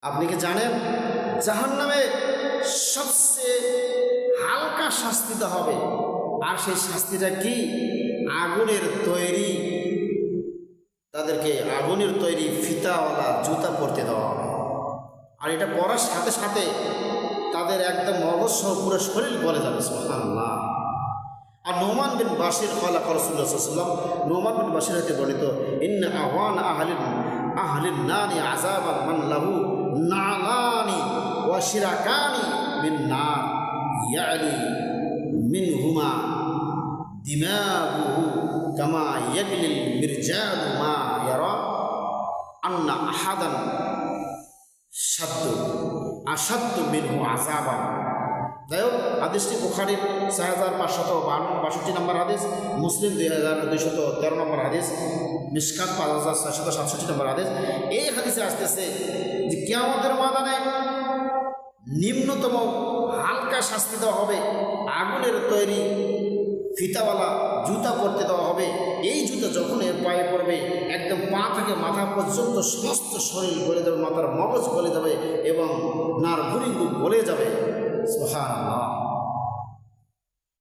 আপনি কি জানেন জাহান্নামে সবচেয়ে হালকা শাস্তিতে হবে, আর সেই শাস্তিটা কি? আগুনের তৈরি, তাদেরকে আগুনের তৈরি ফিতাওয়ালা জুতা পরতে দেওয়া হবে। আর এটা পরার সাথে সাথে তাদের একদম মগজ সহ পুরো শরীর গলে যাবে। সুবহানাল্লাহ। আর নোমান বিন বাশির ক্বালা রাসূলুল্লাহ সাল্লাল্লাহু আলাইহি ওয়াসাল্লাম, নোমান বিন বাশির হতে বর্ণিত, ইন্না আহওয়ান আহলিন নারি আযাবান মান লাহু নালানি ওয়া শিরাকানি মিন নার ইয়ালি মিনহুমা দিমাগুহু কামা ইয়াগলিল মিরজালু মা ইয়ারা আন্না আহাদান আসাদ্দু মিনহু আযাবান। যাই হোক, হাদিসটি বুখারীর 4562 নম্বর হাদিস, মুসলিম 2213 নম্বর হাদিস, মিশকাত 5667 নম্বর হাদিস। এই হাদিসে আসতেছে যে কিয়ামতের ময়দানে নিম্নতম হালকা শাস্তি দেওয়া হবে, আগুনের তৈরি ফিতাওয়ালা জুতা পরতে দেওয়া হবে। এই জুতা যখন এর পায়ে পড়বে, একদম পা থেকে মাথা পর্যন্ত সমস্ত শরীর গলে যাবে, মাথার মগজ গলে যাবে এবং নার্ভগুলো গলে যাবে। সুবহানাল্লাহ।